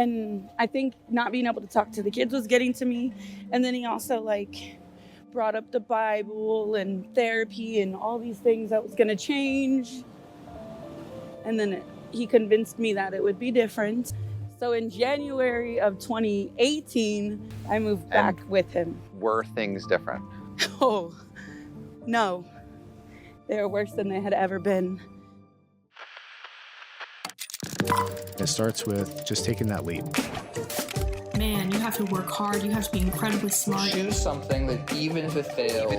And I think not being able to talk to the kids was getting to me. And then he also like brought up the Bible and therapy and all these things that was going to change. And then he convinced me that it would be different. So in January of 2018, I moved back with him. Were things different? Oh, no. They were worse than they had ever been. It starts with just taking that leap. Man, you have to work hard. You have to be incredibly smart. Choose something that even if it fails,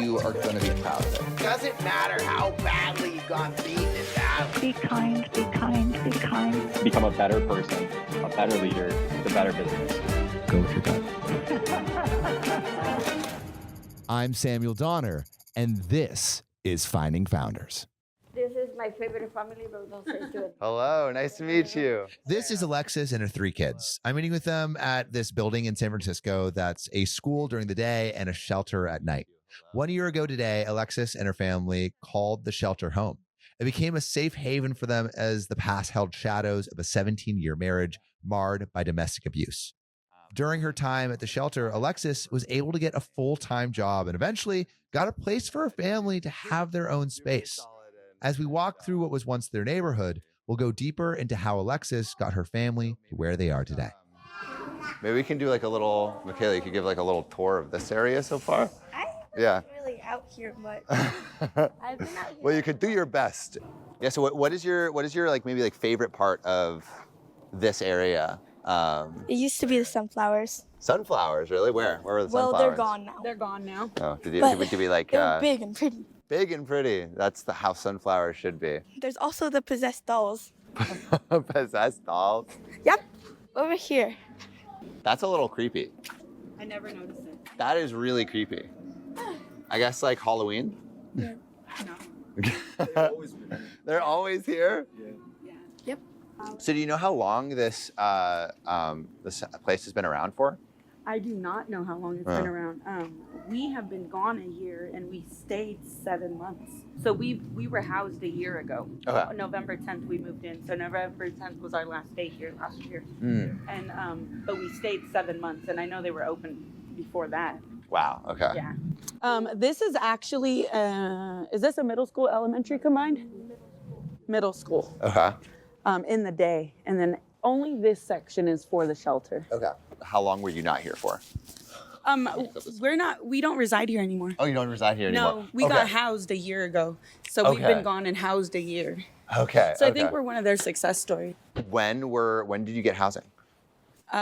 you are going to be proud of it. Doesn't matter how badly you've gone beaten in battle. Be kind, be kind, be kind. Become a better person, a better leader, the better business. Go with your gut. I'm Samuel Donner, and this is Finding Founders. This is my favorite family, but don't say to it. Hello, nice to meet you. This is Alexis and her 3 kids. I'm meeting with them at this building in San Francisco that's a school during the day and a shelter at night. 1 year ago today, Alexis and her family called the shelter home. It became a safe haven for them as the past held shadows of a 17-year marriage marred by domestic abuse. During her time at the shelter, Alexis was able to get a full-time job and eventually got a place for her family to have their own space. As we walk through what was once their neighborhood, we'll go deeper into how Alexis got her family to where they are today. Maybe we can do like a little, Michaela, you could give like a little tour of this area so far. I'm Yeah. really out here much. I've been out here. Well, you could do your best. Yeah. So what is your like maybe like favorite part of this area? It used to be the sunflowers. Sunflowers, really? Where were the sunflowers? Well, they're gone now. They're gone now. Oh, did you be like They're big and pretty. big and pretty? That's how sunflowers should be. There's also the possessed dolls. Possessed dolls. Yep, over here. That's a little creepy. I never noticed it. That is really creepy. I guess like Halloween. No. They're always here. Yeah. Yep. So do you know how long this this place has been around for? I do not know how long it's been around. We have been gone a year and we stayed 7 months. So we were housed a year ago. Okay. November 10th we moved in. So November 10th was our last day here last year. And but we stayed 7 months, and I know they were open before that. Wow. Okay. Yeah. This is actually is this a middle school, elementary combined? Middle school. Okay. In the day, and then only this section is for the shelter. Okay. How long were you not here for? We don't reside here anymore. Oh, you don't reside here anymore? No, we got housed a year ago. So we've been gone and housed a year. Okay. So I think we're one of their success stories. When did you get housing?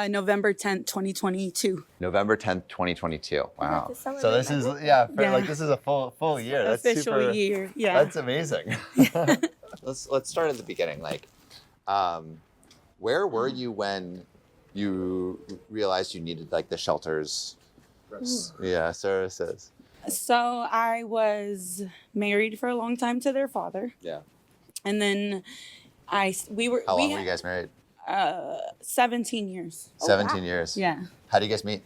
November 10th, 2022. November 10th, 2022. Wow. Like So this is like this is a full year. That's Official super, year. Yeah. That's amazing. Let's start at the beginning. Like, where were you when you realized you needed like the shelter's services? So I was married for a long time to their father. Yeah. And then How long were you guys married? 17 years. 17 years. Yeah. How did you guys meet?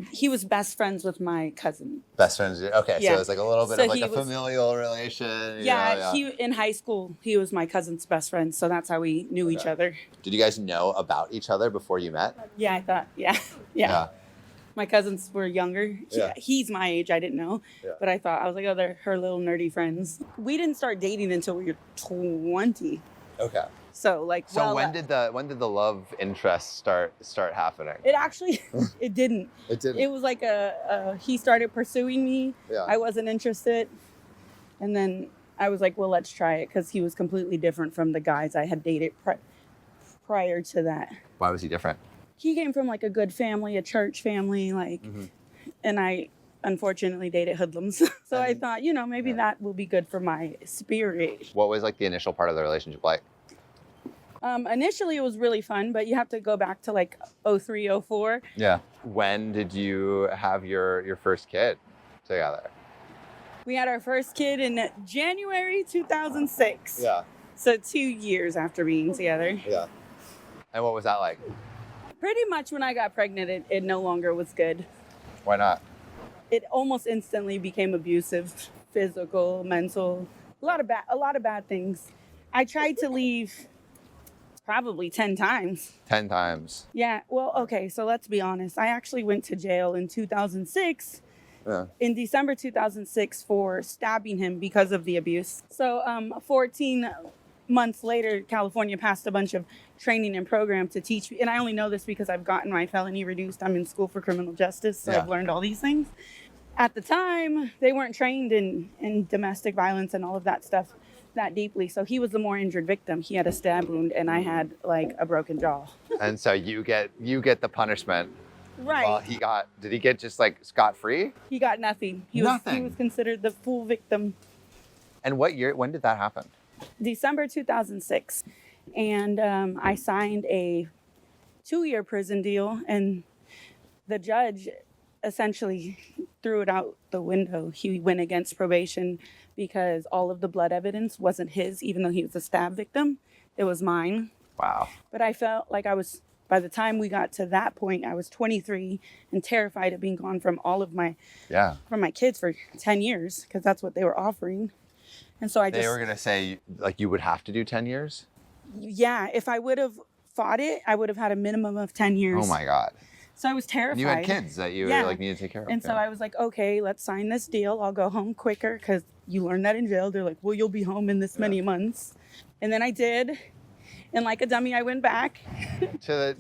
He was best friends with my cousin. Best friends. Okay, Yeah. so it's like a little bit So of like he a was- familial relation. Yeah, he in high school, he was my cousin's best friend, so that's how we knew each other. Did you guys know about each other before you met? Yeah, I thought, yeah. My cousins were younger. Yeah. He's my age, I didn't know. Yeah. But I thought, I was like, oh, they're her little nerdy friends. We didn't start dating until we were 20. Okay. So like, So when did the love interest start happening? It actually, it didn't. It didn't. It was like he started pursuing me. Yeah. I wasn't interested. And then I was like, well, let's try it, because he was completely different from the guys I had dated prior to that. Why was he different? He came from like a good family, a church family, like, and I unfortunately dated hoodlums. So I thought, maybe that will be good for my spirit. What was like the initial part of the relationship like? Initially, it was really fun, but you have to go back to like 03, 04. Yeah. When did you have your first kid together? We had our first kid in January 2006. Yeah. So 2 years after being together. Yeah. And what was that like? Pretty much when I got pregnant, it no longer was good. Why not? It almost instantly became abusive, physical, mental, a lot of bad things. I tried to leave Probably 10 times. 10 times. Yeah. Well, okay. So let's be honest. I actually went to jail in 2006. Yeah. In December 2006 for stabbing him because of the abuse. So 14 months later, California passed a bunch of training and programs to teach me. And I only know this because I've gotten my felony reduced. I'm in school for criminal justice. So I've learned all these things. At the time, they weren't trained in domestic violence and all of that stuff that deeply. So he was the more injured victim. He had a stab wound and I had like a broken jaw. And so you get the punishment. Right. Well, did he get just like scot-free? He got nothing. He was considered the full victim. And when did that happen? December 2006. And I signed a 2-year prison deal and the judge essentially threw it out the window. He went against probation because all of the blood evidence wasn't his, even though he was a stab victim. It was mine. Wow. But I felt like by the time we got to that point, I was 23 and terrified of being gone from all of my kids for 10 years because that's what they were offering. And so they were going to say like you would have to do 10 years? Yeah, if I would have fought it, I would have had a minimum of 10 years. Oh my God. So I was terrified. And you had kids that you like needed to take care of. And so I was like, okay, let's sign this deal. I'll go home quicker because you learn that in jail. They're like, well, you'll be home in this many months. And then I did. And like a dummy, I went back. to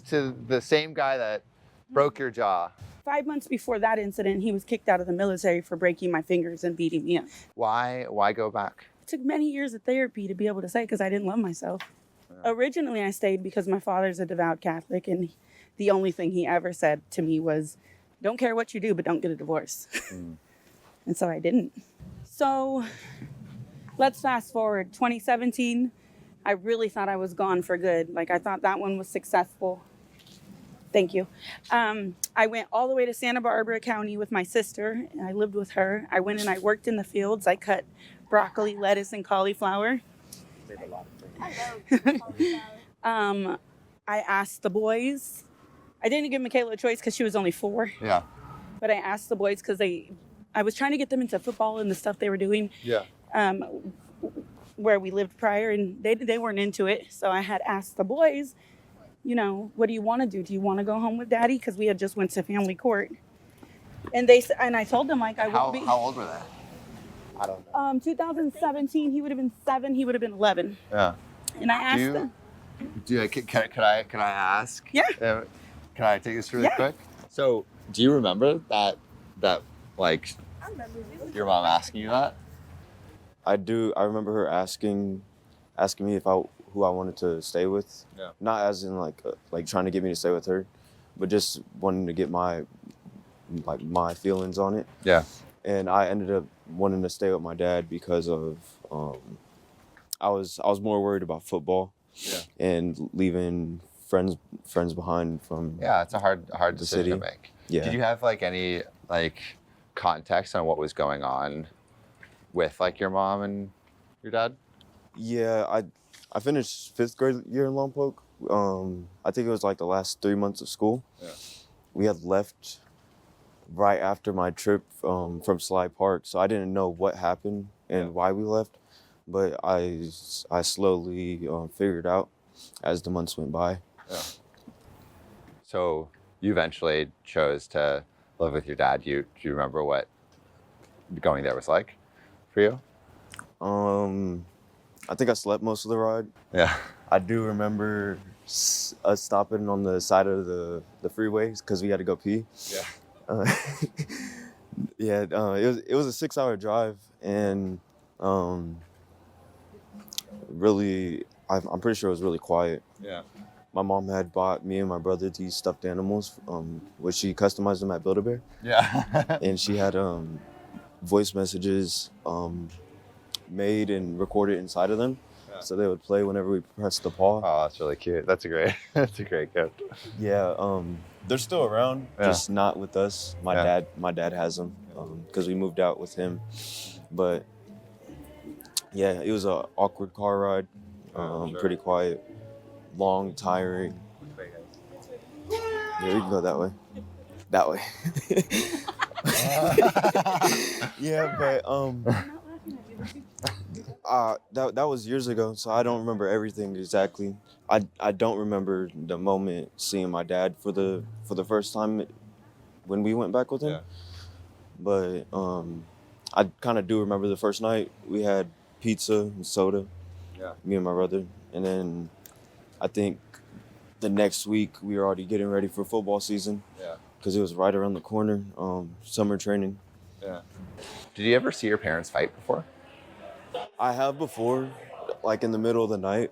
the same guy that broke your jaw. 5 months before that incident, he was kicked out of the military for breaking my fingers and beating me up. Why go back? It took many years of therapy to be able to say because I didn't love myself. Yeah. Originally, I stayed because my father's a devout Catholic, and the only thing he ever said to me was, don't care what you do, but don't get a divorce. And so I didn't. So let's fast forward. 2017, I really thought I was gone for good. Like I thought that one was successful. Thank you. I went all the way to Santa Barbara County with my sister. And I lived with her. I went and I worked in the fields. I cut broccoli, lettuce, and cauliflower. I asked the boys. I didn't give Michaela a choice because she was only 4. Yeah. But I asked the boys because I was trying to get them into football and the stuff they were doing. Yeah. Where we lived prior, and they weren't into it. So I had asked the boys, what do you want to do? Do you want to go home with Daddy? Because we had just went to family court. And I told them like I would be. How old were they? I don't know. 2017, he would have been 7. He would have been 11. Yeah. And I asked them. Can I ask? Yeah. Can I take this really quick? So, do you remember that like your mom asking you that? I do. I remember her asking me who I wanted to stay with. Yeah. Not as in like trying to get me to stay with her, but just wanting to get my feelings on it. Yeah. And I ended up wanting to stay with my dad because of I was more worried about football. Yeah. And leaving friends behind from it's a hard decision to make. Yeah. Did you have like any context on what was going on with like your mom and your dad? Yeah, I finished 5th grade year in Lompoc. I think it was like the last 3 months of school. Yeah. We had left right after my trip from Sly Park, so I didn't know what happened and why we left, but I slowly figured out as the months went by. Yeah. So you eventually chose to live with your dad. Do you remember what going there was like for you? I think I slept most of the ride. Yeah. I do remember us stopping on the side of the freeways because we had to go pee. Yeah. It was a 6-hour drive, and really, I'm pretty sure it was really quiet. Yeah. My mom had bought me and my brother these stuffed animals, which she customized them at Build-A-Bear. Yeah. And she had voice messages made and recorded inside of them, so they would play whenever we pressed the pause. Oh, that's really cute. That's a great gift. Yeah, they're still around, just not with us. My dad has them because we moved out with him. But yeah, it was an awkward car ride, pretty quiet, long, tiring. Yeah, we can go that way. That way. Yeah, but That was years ago, so I don't remember everything exactly. I don't remember the moment seeing my dad for the first time when we went back with him. But I kind of do remember the first night. We had pizza and soda. Yeah. Me and my brother, and then I think the next week we were already getting ready for football season. Yeah. Because it was right around the corner. Summer training. Yeah. Did you ever see your parents fight before? I have before, like in the middle of the night.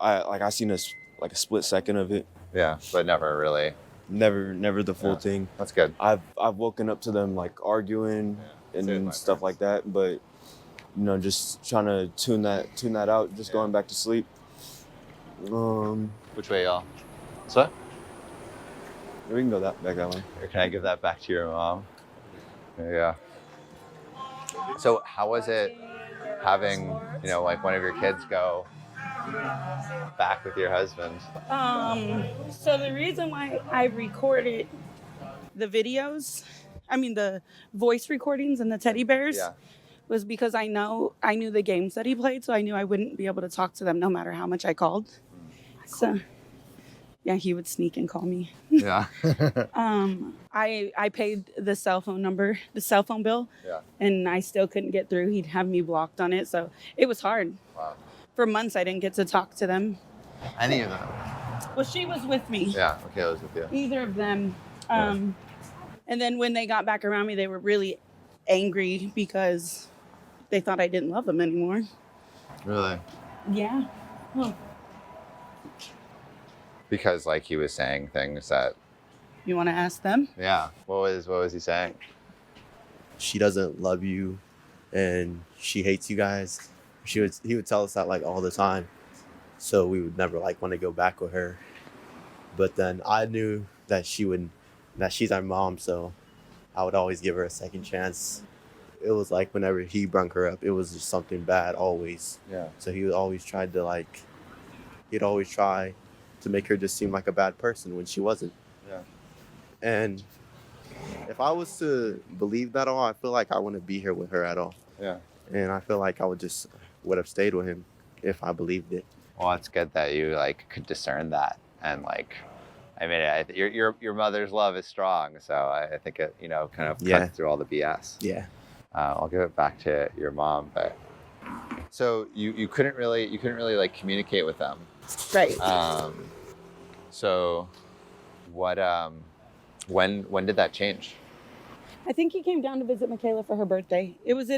I seen a split second of it. Yeah, but never really. Never the full thing. That's good. I've woken up to them like arguing and stuff like that, but just trying to tune that out, just going back to sleep. Which way, y'all? So? We can go back that way. Or can I give that back to your mom? Yeah. So how was it having, like one of your kids go back with your husband? So the reason why I recorded the videos, the voice recordings and the teddy bears, was because I knew the games that he played, so I knew I wouldn't be able to talk to them no matter how much I called. So yeah, he would sneak and call me. Yeah. I paid the cell phone bill, and I still couldn't get through. He'd have me blocked on it, so it was hard. Wow. For months, I didn't get to talk to them. Any of them? Well, she was with me. Yeah, okay, I was with you. Either of them. And then when they got back around me, they were really angry because they thought I didn't love them anymore. Really? Yeah. Well, because like he was saying things that. You want to ask them? Yeah. What was he saying? She doesn't love you, and she hates you guys. He would tell us that like all the time, so we would never like want to go back with her. But then I knew that she's our mom, so I would always give her a second chance. It was like whenever he brung her up, it was just something bad always. Yeah. So he would always try to make her just seem like a bad person when she wasn't. Yeah. And if I was to believe that all, I feel like I wouldn't be here with her at all. Yeah. And I feel like I would have stayed with him if I believed it. Well, it's good that you like could discern that, and like, your mother's love is strong, so I think it kind of cuts through all the BS. Yeah. I'll give it back to your mom, but so you couldn't really like communicate with them. Right. So what when did that change? I think he came down to visit Michaela for her birthday. It was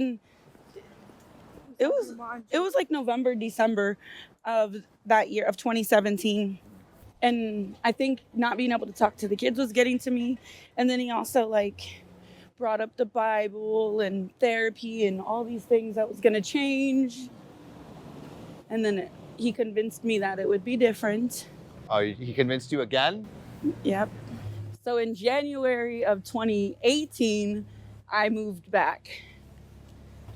like November, December of that year of 2017. And I think not being able to talk to the kids was getting to me. And then he also like brought up the Bible and therapy and all these things that was going to change. And then he convinced me that it would be different. Oh, he convinced you again? Yep. So in January of 2018, I moved back.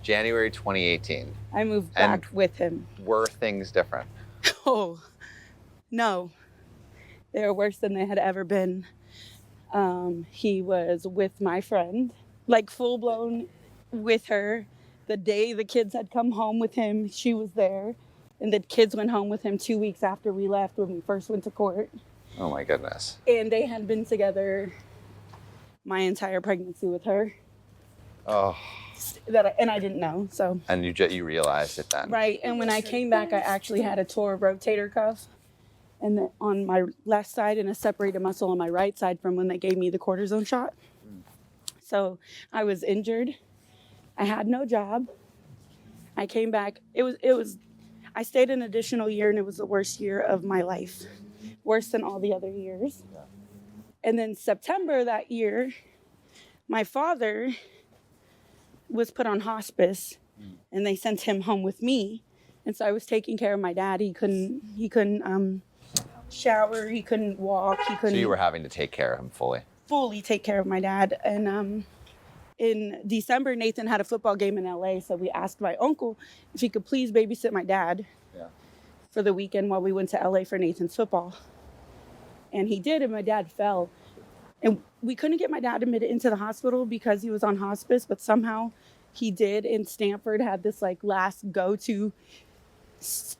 January 2018. I moved back with him. Were things different? Oh, no. They were worse than they had ever been. He was with my friend, like full blown with her. The day the kids had come home with him, she was there. And the kids went home with him 2 weeks after we left when we first went to court. Oh my goodness. And they had been together my entire pregnancy with her. Oh. And I didn't know, so. And you realized it then. Right, and when I came back, I actually had a tore rotator cuff and on my left side and a separated muscle on my right side from when they gave me the cortisone shot. So I was injured. I had no job. I came back. I stayed an additional year, and it was the worst year of my life. Worse than all the other years. Yeah. And then September that year, my father was put on hospice, and they sent him home with me. And so I was taking care of my dad. He couldn't shower. He couldn't walk. He couldn't. So you were having to take care of him fully. Fully take care of my dad. And in December, Nathan had a football game in LA. So we asked my uncle if he could please babysit my dad for the weekend while we went to LA for Nathan's football. And he did, and my dad fell. And we couldn't get my dad admitted into the hospital because he was on hospice, but somehow he did in Stanford had this like last go-to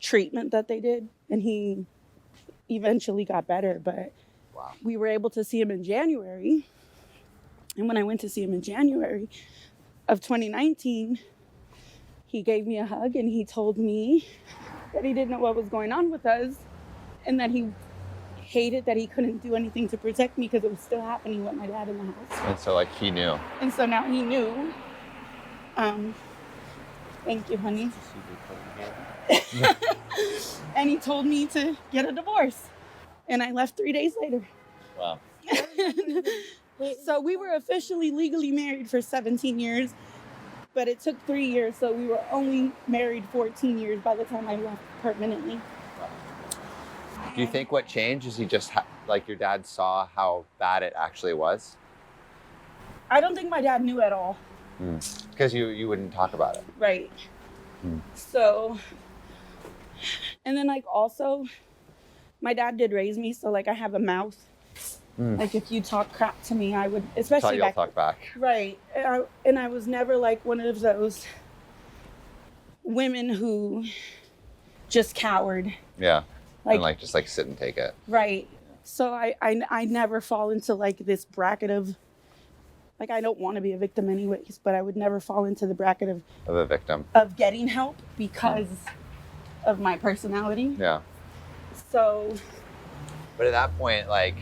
treatment that they did, and he eventually got better. But we were able to see him in January, and when I went to see him in January of 2019, he gave me a hug and he told me that he didn't know what was going on with us, and that he hated that he couldn't do anything to protect me because it was still happening with my dad in the house. And so like he knew. And so now he knew. Thank you, honey. And he told me to get a divorce. And I left 3 days later. Wow. So we were officially legally married for 17 years, but it took 3 years. So we were only married 14 years by the time I left permanently. Do you think what changed is he just like your dad saw how bad it actually was? I don't think my dad knew at all. Because you wouldn't talk about it. Right. So, and then like also, my dad did raise me, so like I have a mouth. Like if you talk crap to me, I would, especially you'll talk back. Right. And I was never like one of those women who just cowered. Yeah. Like, and like just like sit and take it. Right. So I never fall into like this bracket of, like, I don't want to be a victim anyways, but I would never fall into the bracket of a victim of getting help because of my personality. Yeah. So. But at that point, like,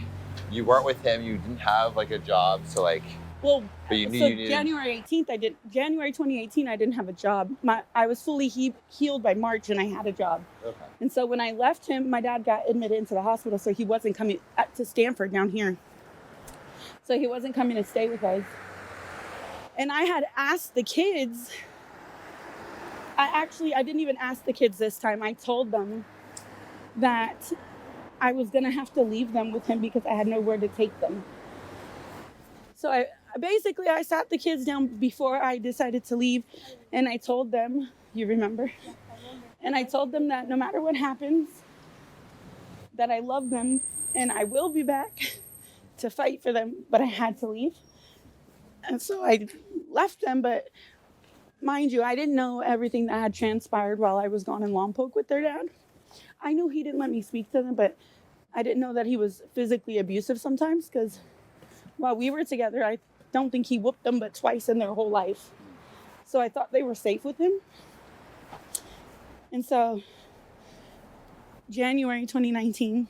you weren't with him. You didn't have like a job, so like. Well, but you knew so you needed... January 2018, I didn't have a job. I was fully healed by March, and I had a job. Okay. And so when I left him, my dad got admitted into the hospital, so he wasn't coming to Stanford down here. So he wasn't coming to stay with us. And I had asked the kids. I didn't even ask the kids this time. I told them that I was gonna have to leave them with him because I had nowhere to take them. So I sat the kids down before I decided to leave, and I told them, you remember? And I told them that no matter what happens, that I love them and I will be back to fight for them, but I had to leave. And so I left them, but mind you, I didn't know everything that had transpired while I was gone in Lompoc with their dad. I knew he didn't let me speak to them, but I didn't know that he was physically abusive sometimes, because while we were together, I don't think he whooped them but twice in their whole life. So I thought they were safe with him. And so January 2019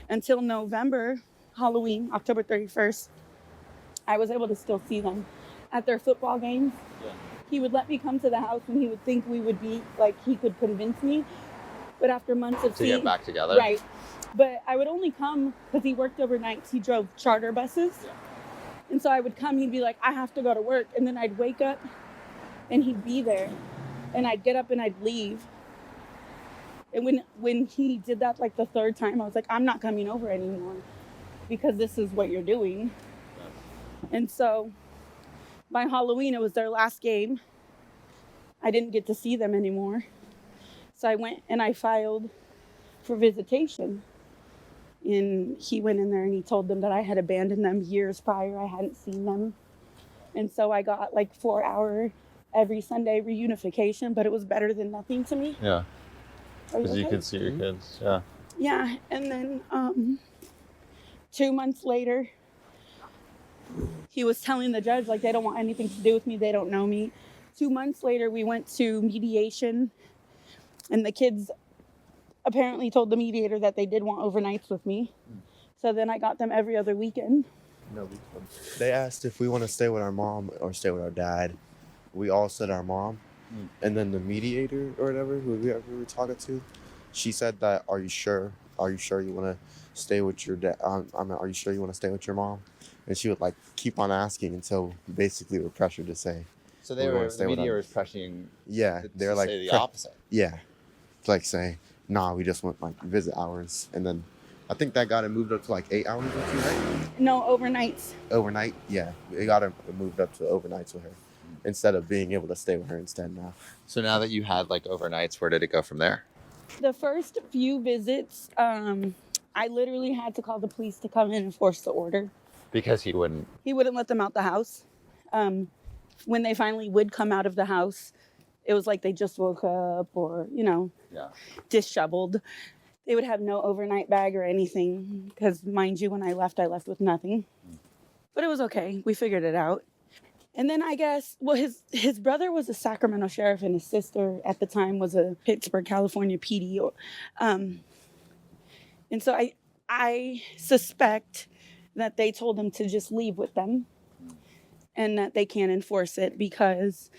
until November, Halloween, October 31st, I was able to still see them at their football games. Yeah. He would let me come to the house when he would think we would be, like, he could convince me. But after months of seeing... To get back together? Right. But I would only come because he worked overnights. He drove charter buses. Yeah. And so I would come, he'd be like, I have to go to work. And then I'd wake up and he'd be there. And I'd get up and I'd leave. And when he did that like the third time, I was like, I'm not coming over anymore because this is what you're doing. And so by Halloween, it was their last game. I didn't get to see them anymore. So I went and I filed for visitation. And he went in there and he told them that I had abandoned them years prior. I hadn't seen them. And so I got like 4-hour every Sunday reunification, but it was better than nothing to me. Yeah. Because you could see your kids. Yeah. Yeah. And then 2 months later, he was telling the judge, like, they don't want anything to do with me. They don't know me. 2 months later, we went to mediation, and the kids apparently told the mediator that they did want overnights with me. So then I got them every other weekend. They asked if we want to stay with our mom or stay with our dad. We all said our mom. And then the mediator or whatever, who we were talking to, she said that, are you sure? Are you sure you want to stay with your dad? Are you sure you want to stay with your mom? And she would like keep on asking until basically we were pressured to say. So the mediator was pressuring. Yeah, they're like say the opposite. Yeah, it's like saying, nah, we just want like visit hours, and then I think that got it moved up to like 8 hours with you, right? No, overnights. Overnight, yeah, it got it moved up to overnights with her instead of being able to stay with her instead now. So now that you had like overnights, where did it go from there? The first few visits, I literally had to call the police to come in and enforce the order. Because he wouldn't. He wouldn't let them out the house. when they finally would come out of the house, it was like they just woke up or, disheveled. They would have no overnight bag or anything because, mind you, when I left with nothing. But it was okay. We figured it out. And then I guess, his brother was a Sacramento sheriff and his sister at the time was a Pittsburgh, California PD. And so I suspect that they told him to just leave with them and that they can't enforce it because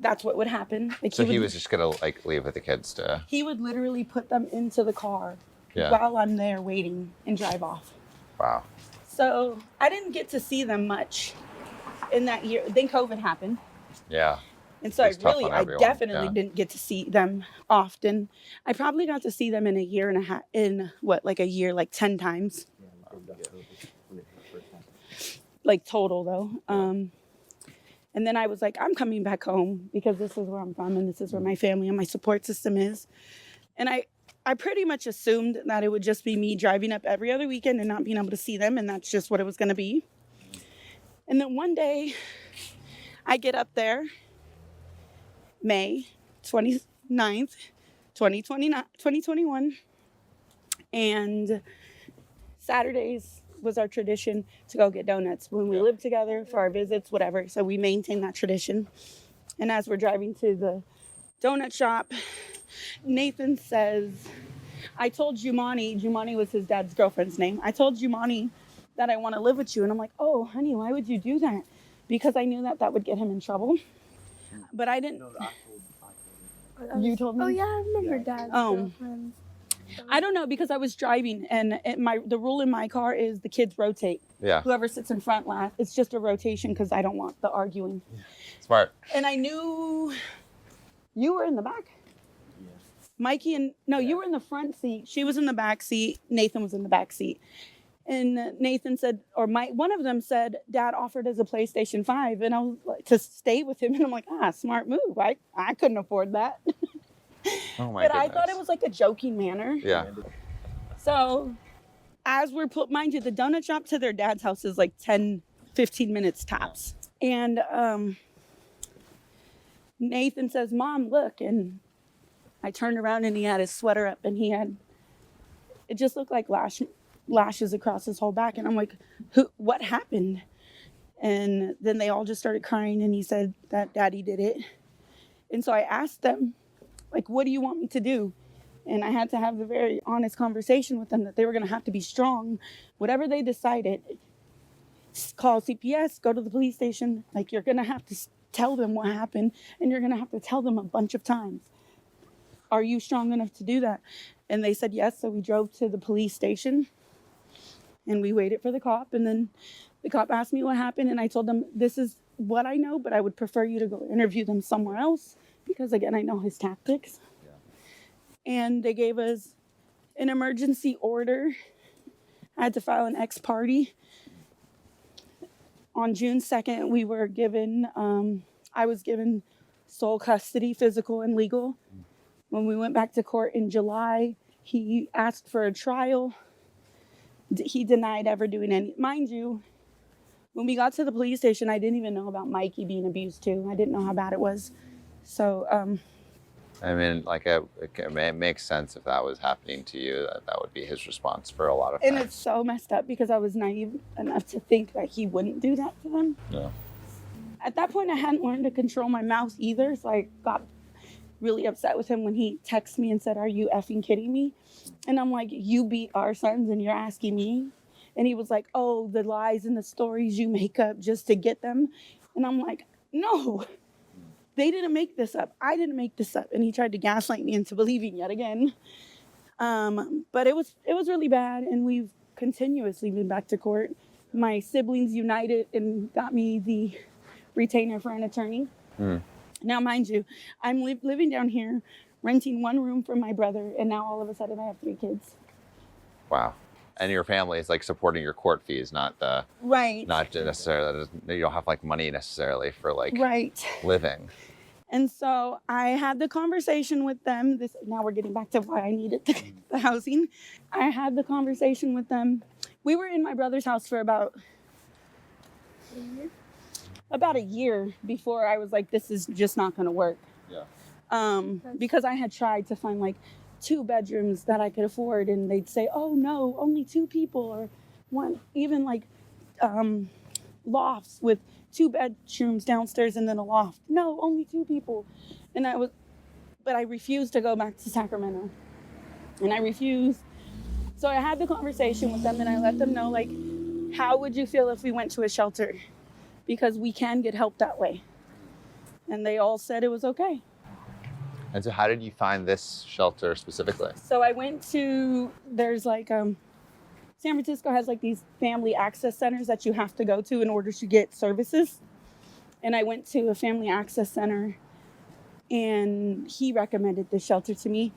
that's what would happen. Like so he was just gonna like leave with the kids to. He would literally put them into the car while I'm there waiting and drive off. Wow. So I didn't get to see them much in that year. Then COVID happened. Yeah. And so I definitely didn't get to see them often. I probably got to see them in a year and a half, like 10 times. Like total though. And then I was like, I'm coming back home because this is where I'm from and this is where my family and my support system is. And I pretty much assumed that it would just be me driving up every other weekend and not being able to see them. And that's just what it was going to be. And then one day I get up there, May 29th, 2021. And Saturdays was our tradition to go get donuts when we lived together for our visits, whatever. So we maintained that tradition. And as we're driving to the donut shop, Nathan says, I told Jumani was his dad's girlfriend's name. I told Jumani that I want to live with you. And I'm like, oh, honey, why would you do that? Because I knew that would get him in trouble. But I didn't. You told me? Oh, yeah, I remember dad's girlfriend. I don't know because I was driving and the rule in my car is the kids rotate. Yeah. Whoever sits in front last. It's just a rotation because I don't want the arguing. Smart. And I knew you were in the back. Yeah. Mikey you were in the front seat. She was in the back seat. Nathan was in the back seat. And Nathan said, one of them said, Dad offered us a PlayStation 5 and I was like, to stay with him. And I'm like, smart move. I couldn't afford that. Oh my But goodness. I thought it was like a joking manner. Yeah. So as we're mind you, the donut shop to their dad's house is like 10, 15 minutes tops. And Nathan says, Mom, look. And I turned around and he had his sweater up and it just looked like lashes across his whole back. And I'm like, what happened? And then they all just started crying and he said that Daddy did it. And so I asked them, like, what do you want me to do? And I had to have a very honest conversation with them that they were going to have to be strong. Whatever they decided, call CPS, go to the police station. Like, you're going to have to tell them what happened and you're going to have to tell them a bunch of times. Are you strong enough to do that? And they said yes. So we drove to the police station and we waited for the cop. And then the cop asked me what happened. And I told them, this is what I know, but I would prefer you to go interview them somewhere else. Because again, I know his tactics. Yeah. And they gave us an emergency order. I had to file an ex parte. On June 2nd, we were given, I was given sole custody, physical and legal. When we went back to court in July, he asked for a trial. He denied ever doing any. Mind you, when we got to the police station, I didn't even know about Mikey being abused too. I didn't know how bad it was. So, I mean, like it makes sense if that was happening to you, that would be his response for a lot of and it's so messed up because I was naive enough to think that he wouldn't do that to them. Yeah. At that point, I hadn't learned to control my mouth either, so I got really upset with him when he texted me and said, "Are you effing kidding me?" And I'm like, "You beat our sons and you're asking me?" And he was like, "Oh, the lies and the stories you make up just to get them." And I'm like, "No. They didn't make this up. I didn't make this up." And he tried to gaslight me into believing yet again. But it was really bad. And we've continuously been back to court. My siblings united and got me the retainer for an attorney. Now, mind you, I'm living down here, renting one room from my brother. And now all of a sudden I have 3 kids. Wow. And your family is like supporting your court fees, not necessarily, you don't have like money necessarily for like living. And so I had the conversation with them. Now we're getting back to why I needed the housing. I had the conversation with them. We were in my brother's house for about about a year before I was like, this is just not going to work. Yeah. Because I had tried to find like 2 bedrooms that I could afford, and they'd say, oh no, only 2 people, or one, even like lofts with 2 bedrooms downstairs and then a loft. No, only 2 people. But I refused to go back to Sacramento. And I refused. So I had the conversation with them, and I let them know, like, how would you feel if we went to a shelter? Because we can get help that way. And they all said it was okay. And so how did you find this shelter specifically? So I went to, there's like, San Francisco has like these family access centers that you have to go to in order to get services. And I went to a family access center, and he recommended this shelter to me.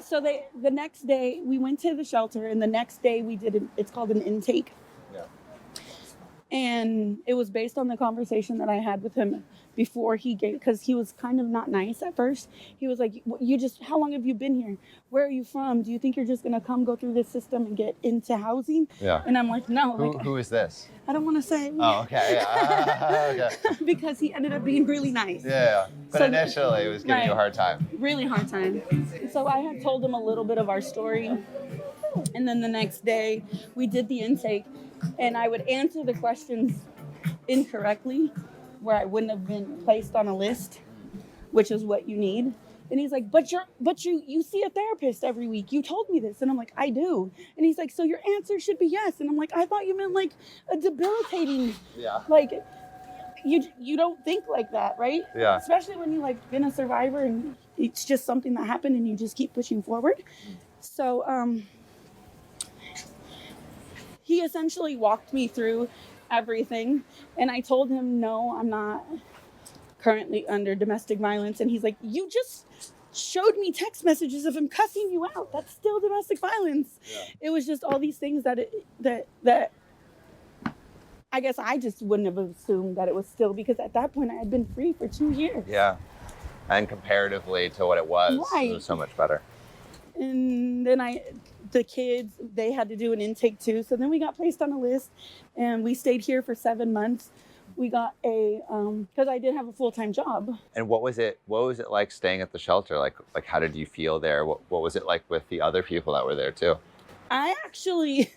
So the next day we went to the shelter, and the next day we did it's called an intake. Yeah. And it was based on the conversation that I had with him before because he was kind of not nice at first. He was like, how long have you been here? Where are you from? Do you think you're just going to go through this system and get into housing? Yeah. And I'm like, no. Who is this? I don't want to say. Oh, okay. Yeah. Okay. Because he ended up being really nice. Yeah. But initially it was giving you a hard time. Really hard time. So I had told him a little bit of our story. And then the next day we did the intake, and I would answer the questions incorrectly, where I wouldn't have been placed on a list, which is what you need. And he's like, but you see a therapist every week. You told me this. And I'm like, I do. And he's like, so your answer should be yes. And I'm like, I thought you meant like a debilitating, like you don't think like that, right? Yeah. Especially when you like been a survivor and it's just something that happened and you just keep pushing forward. So he essentially walked me through everything, and I told him, no, I'm not currently under domestic violence. And he's like, you just showed me text messages of him cussing you out. That's still domestic violence. Yeah. It was just all these things that I guess I just wouldn't have assumed that it was still, because at that point I had been free for 2 years. Yeah. And comparatively to what it was, It was so much better. And then the kids, they had to do an intake too. So then we got placed on a list, and we stayed here for 7 months. We got because I did have a full-time job. And what was it like staying at the shelter? Like how did you feel there? What was it like with the other people that were there too? I actually,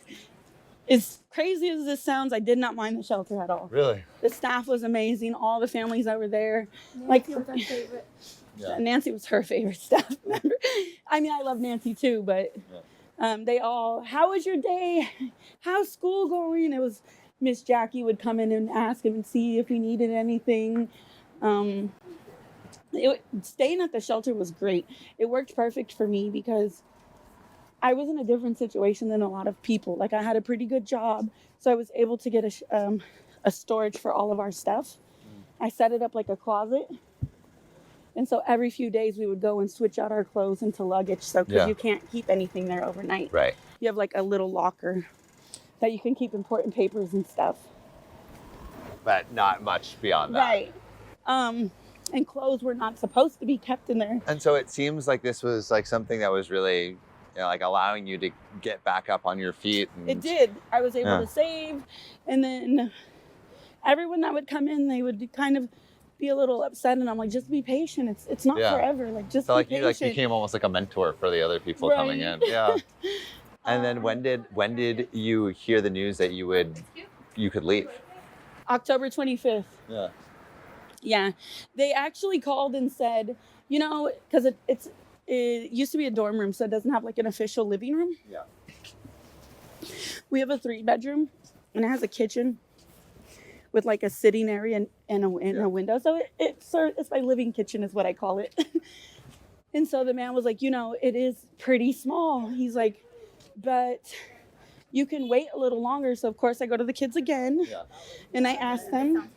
as crazy as this sounds, I did not mind the shelter at all. Really? The staff was amazing. All the families that were there. Nancy was our favorite. Yeah. Nancy was her favorite staff member. I mean, I love Nancy too, but they all, how was your day? How's school going? It was, Miss Jackie would come in and ask him and see if he needed anything. Staying at the shelter was great. It worked perfect for me because I was in a different situation than a lot of people. Like, I had a pretty good job, so I was able to get a storage for all of our stuff. I set it up like a closet. And so every few days we would go and switch out our clothes into luggage. So, because you can't keep anything there overnight. Right. You have like a little locker that you can keep important papers and stuff. But not much beyond that. Right. And clothes were not supposed to be kept in there. And so it seems like this was like something that was really, like allowing you to get back up on your feet. And... It did. I was able to save. And then everyone that would come in, they would kind of be a little upset, and I'm like, just be patient. It's not forever. Like, just be patient. You like became almost like a mentor for the other people coming in. Yeah. And then when did you hear the news that you could leave? October 25th. Yeah. Yeah. They actually called and said, because it used to be a dorm room, so it doesn't have like an official living room. Yeah. We have a 3-bedroom, and it has a kitchen with like a sitting area and a window. So it's my living kitchen is what I call it. And so the man was like, it is pretty small. He's like, but you can wait a little longer. So of course I go to the kids again, and I ask them,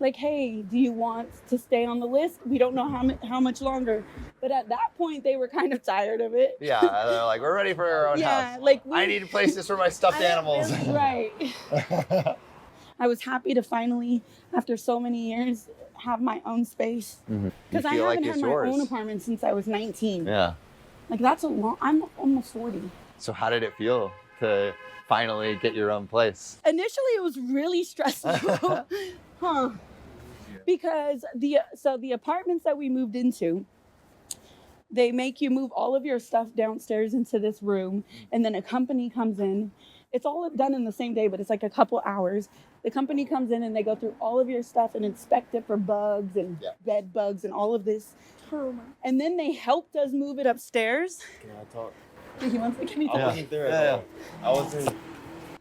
like, hey, do you want to stay on the list? We don't know how much longer. But at that point they were kind of tired of it. Yeah, they're like, we're ready for our own house. Like I need places for my stuffed animals. Right. I was happy to finally, after so many years, have my own space. Because I haven't had my own apartment since I was 19. Yeah. Like, that's I'm almost 40. So how did it feel to finally get your own place? Initially, it was really stressful. Because the apartments that we moved into, they make you move all of your stuff downstairs into this room, and then a company comes in. It's all done in the same day, but it's like a couple hours. The company comes in and they go through all of your stuff and inspect it for bugs and bed bugs and all of this. And then they helped us move it upstairs. Can I talk? He wants to give I wasn't there at all. I wasn't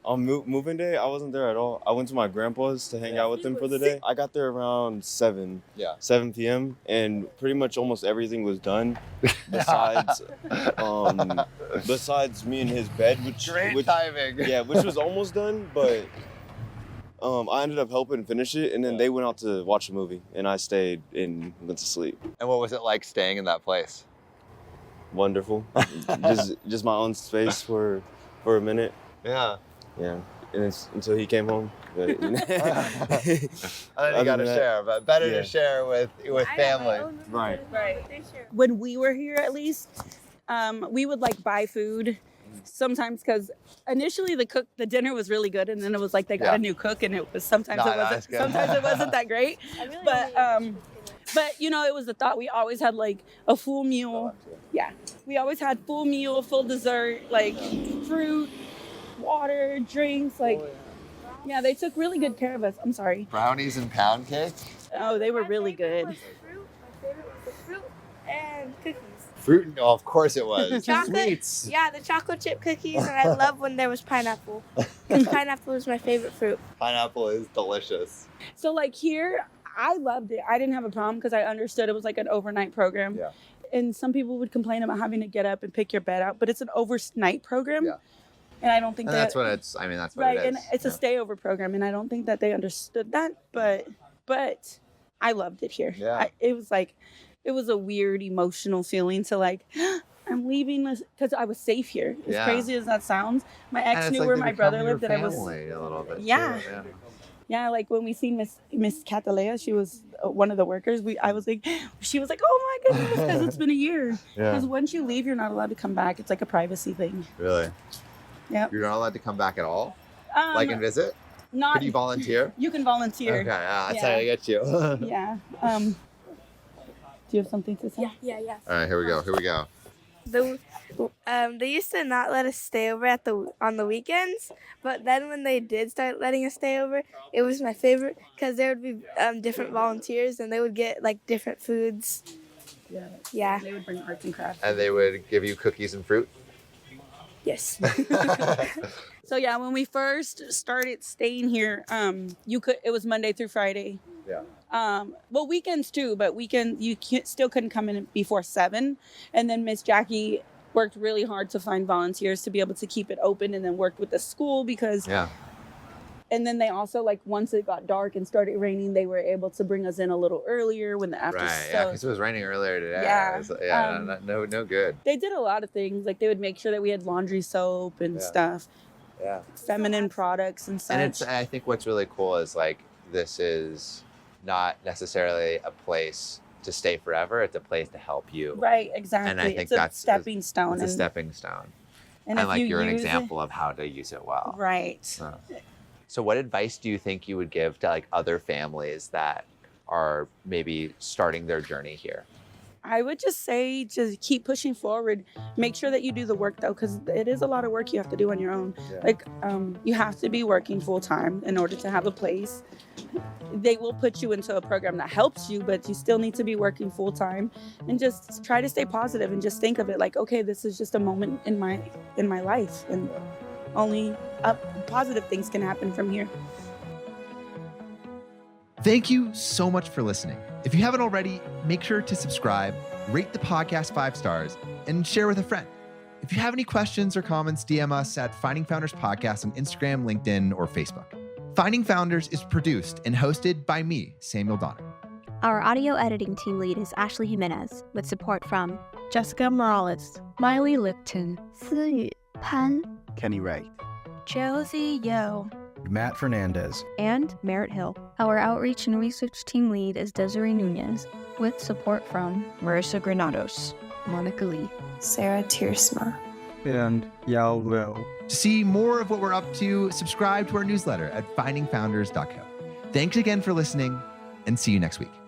on moving day. I wasn't there at all. I went to my grandpa's to hang out with him for the day. I got there around 7 p.m. and pretty much almost everything was done besides besides me and his bed, which timing. Yeah, which was almost done, but I ended up helping finish it, and then they went out to watch a movie, and I stayed and went to sleep. And what was it like staying in that place? Wonderful. just my own space for a minute. Yeah. Yeah. And it's until he came home. But, and then you got to share, but better to share with family. Right. When we were here, at least, we would like buy food sometimes, because initially the dinner was really good, and then it was like they got a new cook, and it was sometimes it wasn't that great. But you know, it was the thought. We always had like a full meal. Yeah, we always had full meal, full dessert, like fruit, water, drinks, like. Yeah, they took really good care of us. I'm sorry. Brownies and pound cake? Oh, they were really good. My favorite was the fruit and cookies. Fruit? Oh, of course it was. Sweets. Yeah, the chocolate chip cookies, and I love when there was pineapple. Because pineapple is my favorite fruit. Pineapple is delicious. So like here, I loved it. I didn't have a problem because I understood it was like an overnight program. Yeah. And some people would complain about having to get up and pick your bed out, but it's an overnight program. Yeah. And I don't think that's what it's. I mean, that's what right, it is. And it's a stayover program, and I don't think that they understood that. But I loved it here. Yeah. It was a weird emotional feeling to like, I'm leaving this because I was safe here. As crazy as that sounds, my ex knew where my brother lived, and I was a little bit. Yeah. Too, yeah. Yeah, like when we seen Miss Catalea, she was one of the workers. I was like, she was like, oh my goodness, because it's been a year. Because once you leave, you're not allowed to come back. It's like a privacy thing. Really? Yeah. You're not allowed to come back at all? Like and visit? Not. Could you volunteer? You can volunteer. Okay, that's how I get you. Yeah. Do you have something to say? Yeah. All right, here we go. They used to not let us stay over on the weekends, but then when they did start letting us stay over, it was my favorite because there would be different volunteers and they would get like different foods. Yeah. They would bring arts and crafts. And they would give you cookies and fruit? Yes. So yeah, when we first started staying here, it was Monday through Friday. Yeah. Well, weekends too, but you still couldn't come in before 7. And then Miss Jackie worked really hard to find volunteers to be able to keep it open, and then worked with the school because. Yeah. And then they also, like, once it got dark and started raining, they were able to bring us in a little earlier when the after. Right. Yeah, because it was raining earlier today. Yeah. No good. They did a lot of things. Like they would make sure that we had laundry soap and stuff. Yeah. Feminine products and such. And I think what's really cool is like this is not necessarily a place to stay forever. It's a place to help you. Right, exactly. And I think that's a stepping stone. It's a stepping stone. And like you're an example of how to use it well. Right. So what advice do you think you would give to like other families that are maybe starting their journey here? I would just say just keep pushing forward. Make sure that you do the work though, because it is a lot of work you have to do on your own. Yeah. Like you have to be working full time in order to have a place. They will put you into a program that helps you, but you still need to be working full time, and just try to stay positive and just think of it like, okay, this is just a moment in my life, and only positive things can happen from here. Thank you so much for listening. If you haven't already, make sure to subscribe, rate the podcast 5 stars, and share with a friend. If you have any questions or comments, DM us at Finding Founders Podcast on Instagram, LinkedIn, or Facebook. Finding Founders is produced and hosted by me, Samuel Donner. Our audio editing team lead is Ashley Jimenez, with support from Jessica Morales, Miley Lipton, Siyu Pan, Kenny Wright, Josie Yo, Matt Fernandez, and Merritt Hill. Our outreach and research team lead is Desiree Nunez, with support from Marissa Granados, Monica Lee, Sarah Tiersma, and y'all will. To see more of what we're up to, subscribe to our newsletter at findingfounders.co. Thanks again for listening, and see you next week.